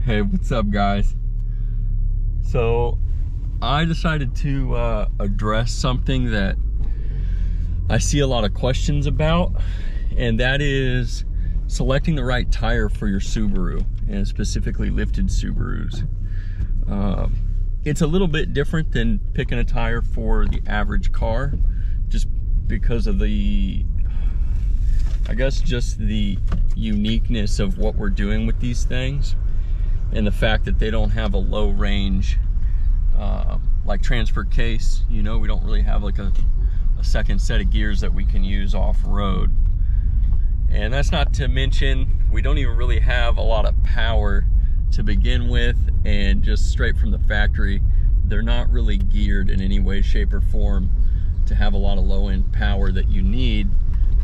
Hey, what's up, guys? So I decided to address something that I see a lot of questions about, and that is selecting the right tire for your Subaru, and specifically lifted Subarus. It's a little bit different than picking a tire for the average car, just because of the, I guess, just the uniqueness of what we're doing with these things, and the fact that they don't have a low range like transfer case. You know, we don't really have like a second set of gears that we can use off-road. And that's not to mention, we don't even really have a lot of power to begin with, and just straight from the factory, they're not really geared in any way, shape, or form to have a lot of low-end power that you need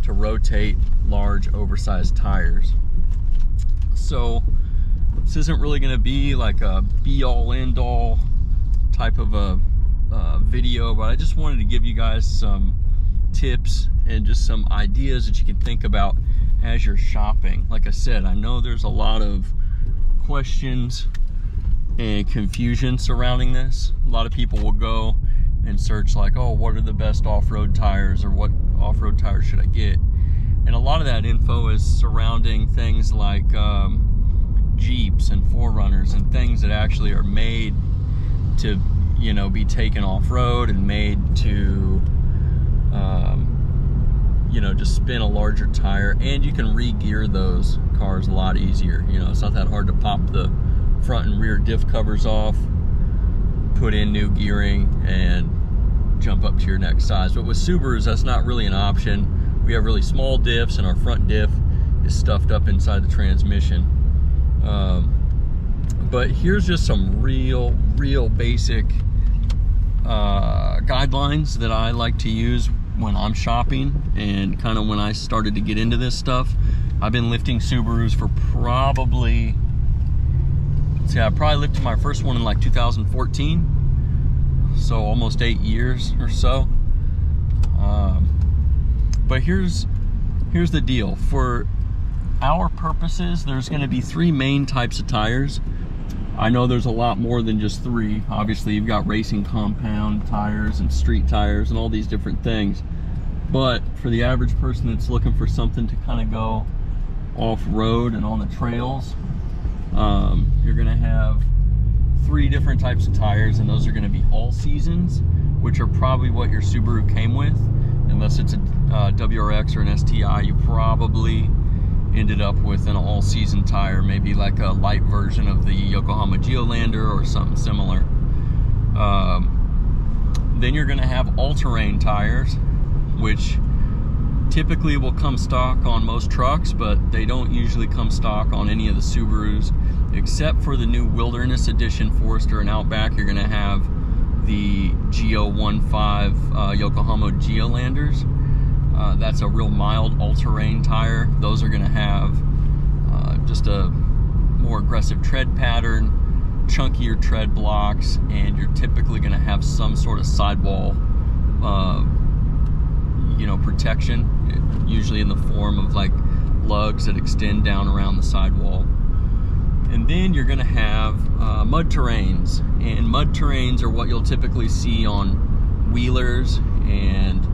to rotate large, oversized tires. So this isn't really going to be like a be-all, end-all type of a video, but I just wanted to give you guys some tips and just some ideas that you can think about as you're shopping. Like I said, I know there's a lot of questions and confusion surrounding this. A lot of people will go and search like, oh, what are the best off-road tires, or what off-road tires should I get? And a lot of that info is surrounding things like Jeeps and 4Runners and things that actually are made to, you know, be taken off-road and made to you know, just spin a larger tire, and you can re-gear those cars a lot easier. You know, it's not that hard to pop the front and rear diff covers off, put in new gearing, and jump up to your next size. But with Subarus, that's not really an option. We have really small diffs, and our front diff is stuffed up inside the transmission. But here's just some real basic guidelines that I like to use when I'm shopping, and kind of when I started to get into this stuff. I've been lifting Subarus for probably, I probably lifted my first one in like 2014, so almost 8 years or so. But here's the deal. For our purposes, there's going to be 3 main types of tires. I know there's a lot more than just 3. Obviously, you've got racing compound tires and street tires and all these different things. But for the average person that's looking for something to kind of go off-road and on the trails, you're going to have 3 different types of tires, and those are going to be all seasons, which are probably what your Subaru came with. Unless it's a WRX or an STI, you probably ended up with an all-season tire, maybe like a light version of the Yokohama Geolander or something similar. Then you're going to have all-terrain tires, which typically will come stock on most trucks, but they don't usually come stock on any of the Subarus, except for the new Wilderness Edition Forester and Outback. You're going to have the Geo15 Yokohama Geolanders. That's a real mild all-terrain tire. Those are going to have just a more aggressive tread pattern, chunkier tread blocks, and you're typically going to have some sort of sidewall you know, protection, usually in the form of like lugs that extend down around the sidewall. And then you're going to have mud terrains, and mud terrains are what you'll typically see on wheelers and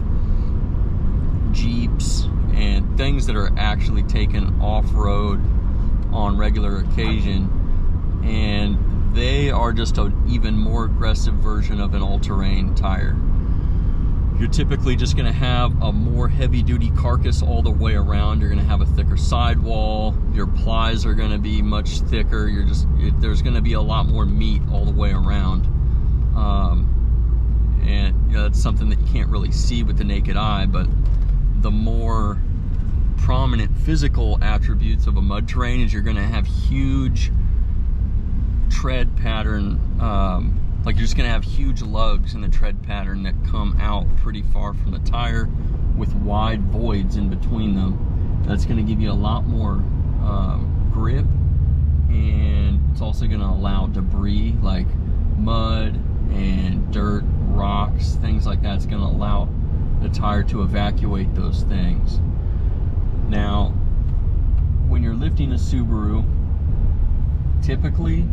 Jeeps and things that are actually taken off-road on regular occasion, and they are just an even more aggressive version of an all-terrain tire. You're typically just going to have a more heavy-duty carcass all the way around. You're going to have a thicker sidewall. Your plies are going to be much thicker. There's going to be a lot more meat all the way around. And you know, that's something that you can't really see with the naked eye, but the more prominent physical attributes of a mud terrain is you're going to have huge tread pattern, like you're just going to have huge lugs in the tread pattern that come out pretty far from the tire with wide voids in between them. That's going to give you a lot more grip, and it's also going to allow debris like mud and dirt, rocks, things like that. It's going to allow the tire to evacuate those things. Now, when you're lifting a Subaru, typically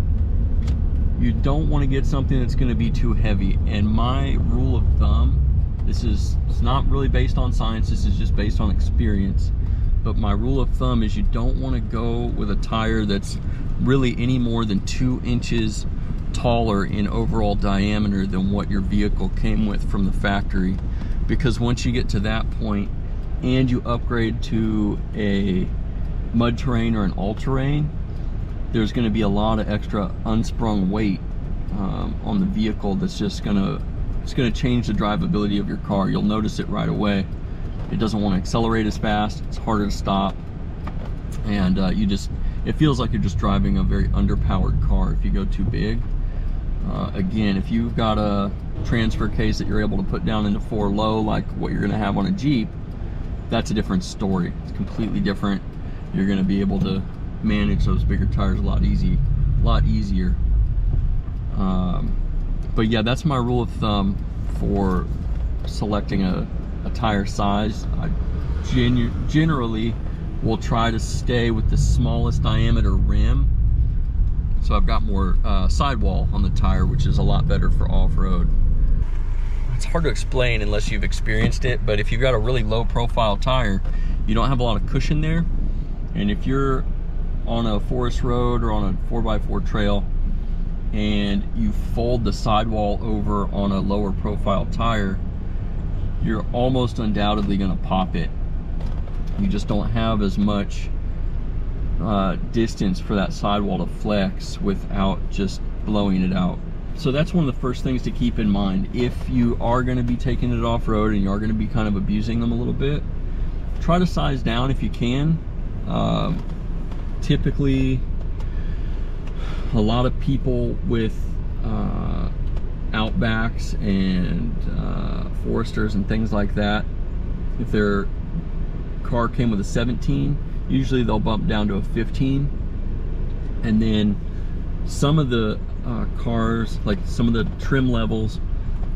you don't want to get something that's going to be too heavy. And my rule of thumb, it's not really based on science, this is just based on experience, but my rule of thumb is you don't want to go with a tire that's really any more than 2 inches taller in overall diameter than what your vehicle came with from the factory. Because once you get to that point and you upgrade to a mud terrain or an all-terrain, there's going to be a lot of extra unsprung weight on the vehicle that's just it's going to change the drivability of your car. You'll notice it right away. It doesn't want to accelerate as fast, it's harder to stop, and it feels like you're just driving a very underpowered car if you go too big. Again, if you've got a transfer case that you're able to put down into 4 low like what you're going to have on a Jeep, that's a different story. It's completely different. You're going to be able to manage those bigger tires a lot easier. But yeah, that's my rule of thumb for selecting a tire size. I generally will try to stay with the smallest diameter rim, so I've got more sidewall on the tire, which is a lot better for off-road. It's hard to explain unless you've experienced it, but if you've got a really low profile tire, you don't have a lot of cushion there, and if you're on a forest road or on a 4x4 trail and you fold the sidewall over on a lower profile tire, you're almost undoubtedly going to pop it. You just don't have as much distance for that sidewall to flex without just blowing it out. So that's one of the first things to keep in mind. If you are going to be taking it off-road and you are going to be kind of abusing them a little bit, try to size down if you can. Typically, a lot of people with Outbacks and Foresters and things like that, if their car came with a 17, usually they'll bump down to a 15. And then some of the cars, like some of the trim levels,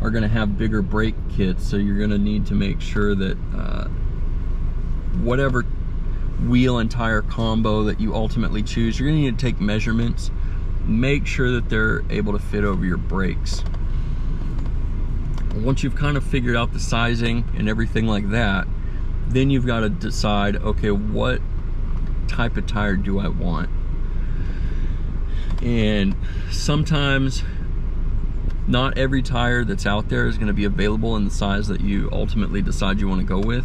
are going to have bigger brake kits, so you're going to need to make sure that whatever wheel and tire combo that you ultimately choose, you're going to need to take measurements, make sure that they're able to fit over your brakes. Once you've kind of figured out the sizing and everything like that, then you've got to decide, okay, what type of tire do I want? And sometimes not every tire that's out there is going to be available in the size that you ultimately decide you want to go with.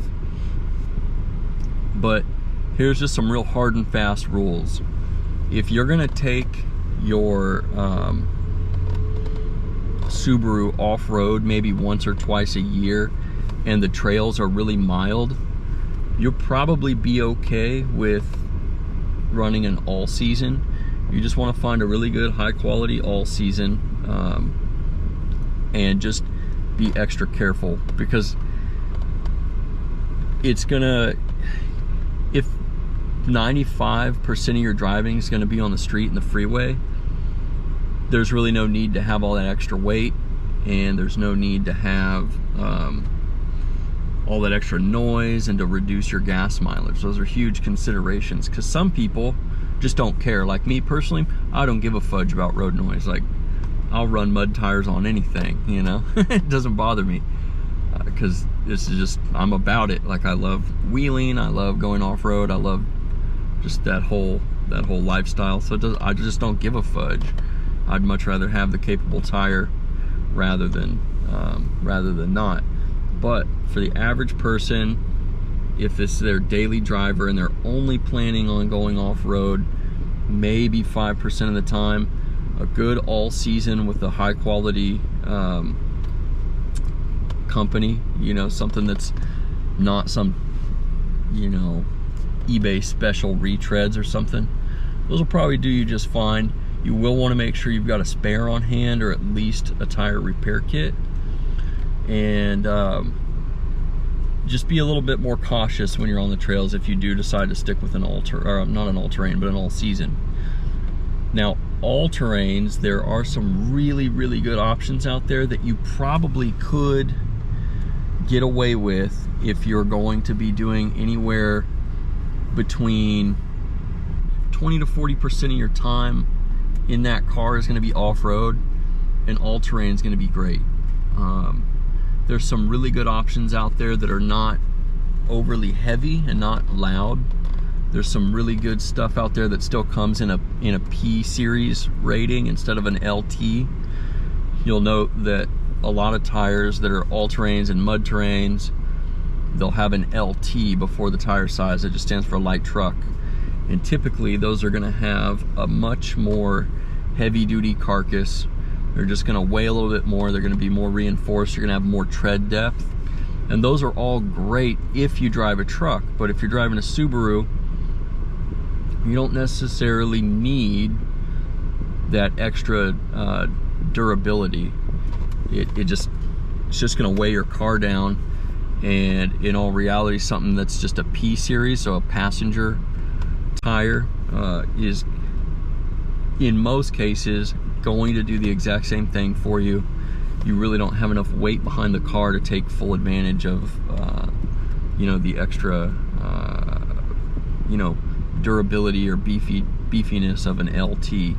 But here's just some real hard and fast rules. If you're going to take your Subaru off-road maybe once or twice a year and the trails are really mild, you'll probably be okay with running an all-season. You just want to find a really good high quality all-season, and just be extra careful, because it's gonna, if 95% of your driving is going to be on the street and the freeway, there's really no need to have all that extra weight, and there's no need to have all that extra noise and to reduce your gas mileage. Those are huge considerations, because some people just don't care. Like me personally, I don't give a fudge about road noise. Like, I'll run mud tires on anything, you know. It doesn't bother me, because this is just, I'm about it. Like, I love wheeling, I love going off-road, I love just that whole lifestyle. So I just don't give a fudge. I'd much rather have the capable tire rather than not. But for the average person, if it's their daily driver and they're only planning on going off-road maybe 5% of the time, a good all-season with a high-quality company, you know, something that's not some, you know, eBay special retreads or something, those will probably do you just fine. You will want to make sure you've got a spare on hand, or at least a tire repair kit, and just be a little bit more cautious when you're on the trails if you do decide to stick with an not an all-terrain, but an all-season. Now, all-terrains, there are some really, really good options out there that you probably could get away with if you're going to be doing anywhere between 20 to 40% of your time in that car is going to be off-road, and all-terrain is going to be great. There's some really good options out there that are not overly heavy and not loud. There's some really good stuff out there that still comes in a P series rating instead of an LT. You'll note that a lot of tires that are all-terrains and mud terrains, they'll have an LT before the tire size. It just stands for light truck. And typically those are going to have a much more heavy-duty carcass. They're just going to weigh a little bit more. They're going to be more reinforced. You're going to have more tread depth. And those are all great if you drive a truck. But if you're driving a Subaru, you don't necessarily need that extra durability. It's just going to weigh your car down. And in all reality, something that's just a P series, so a passenger tire, is in most cases going to do the exact same thing for you. You really don't have enough weight behind the car to take full advantage of you know, the extra you know, durability or beefiness of an LT.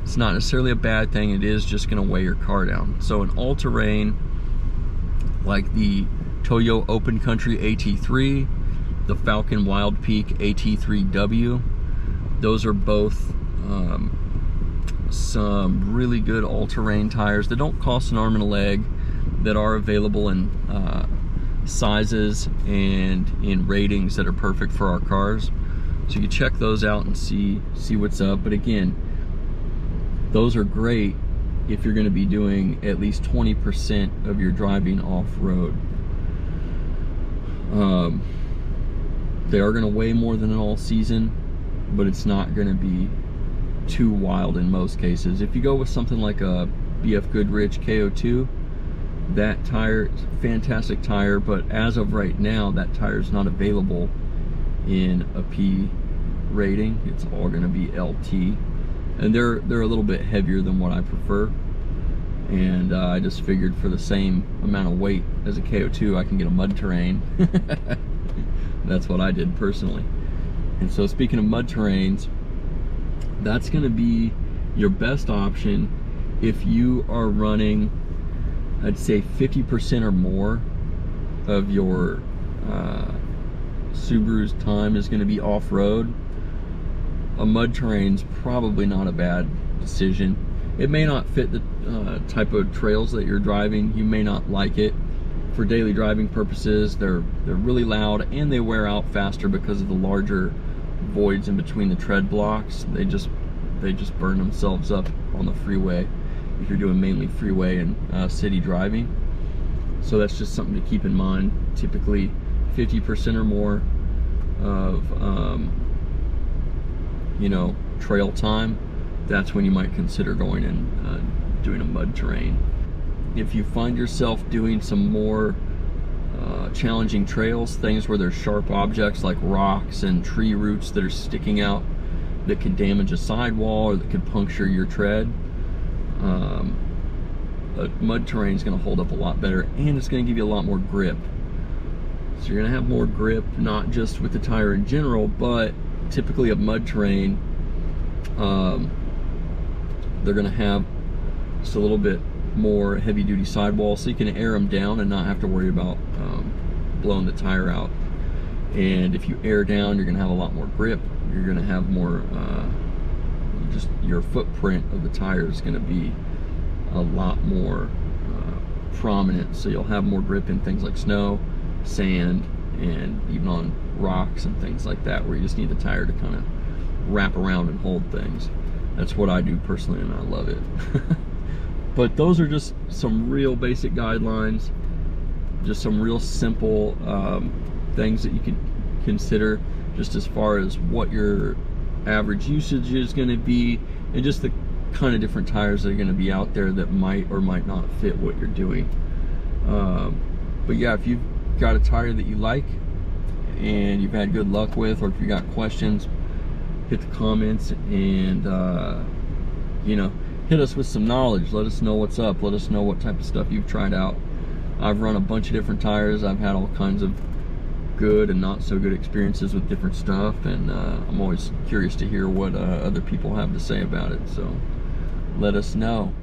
It's not necessarily a bad thing. It is just going to weigh your car down. So an all-terrain like the Toyo Open Country AT3, the Falcon Wild Peak AT3W, those are both some really good all-terrain tires that don't cost an arm and a leg, that are available in sizes and in ratings that are perfect for our cars. So you can check those out and see what's up. But again, those are great if you're going to be doing at least 20% of your driving off-road. They are going to weigh more than an all-season, but it's not going to be too wild in most cases. If you go with something like a BF Goodrich KO2, that tire is a fantastic tire, but as of right now, that tire is not available in a P rating. It's all going to be LT, and they're a little bit heavier than what I prefer. And I just figured for the same amount of weight as a KO2, I can get a mud terrain. That's what I did personally. And so speaking of mud terrains, that's going to be your best option if you are running, I'd say 50% or more of your Subaru's time is going to be off-road. A mud terrain's probably not a bad decision. It may not fit the type of trails that you're driving. You may not like it. For daily driving purposes, they're really loud and they wear out faster because of the larger voids in between the tread blocks. They just burn themselves up on the freeway if you're doing mainly freeway and city driving. So that's just something to keep in mind. Typically 50% or more of you know, trail time, that's when you might consider going and doing a mud terrain. If you find yourself doing some more challenging trails, things where there's sharp objects like rocks and tree roots that are sticking out that could damage a sidewall or that could puncture your tread, a mud terrain is going to hold up a lot better, and it's going to give you a lot more grip. So you're going to have more grip, not just with the tire in general, but typically a mud terrain, they're going to have just a little bit more heavy-duty sidewall, so you can air them down and not have to worry about blowing the tire out. And if you air down, you're going to have a lot more grip. You're going to have more, just your footprint of the tire is going to be a lot more prominent, so you'll have more grip in things like snow, sand, and even on rocks and things like that, where you just need the tire to kind of wrap around and hold things. That's what I do personally, and I love it. But those are just some real basic guidelines, just some real simple things that you can consider, just as far as what your average usage is going to be, and just the kind of different tires that are going to be out there that might or might not fit what you're doing. But yeah, if you've got a tire that you like and you've had good luck with, or if you got questions, hit the comments and you know, hit us with some knowledge. Let us know what's up. Let us know what type of stuff you've tried out. I've run a bunch of different tires. I've had all kinds of good and not so good experiences with different stuff, and I'm always curious to hear what other people have to say about it. So let us know.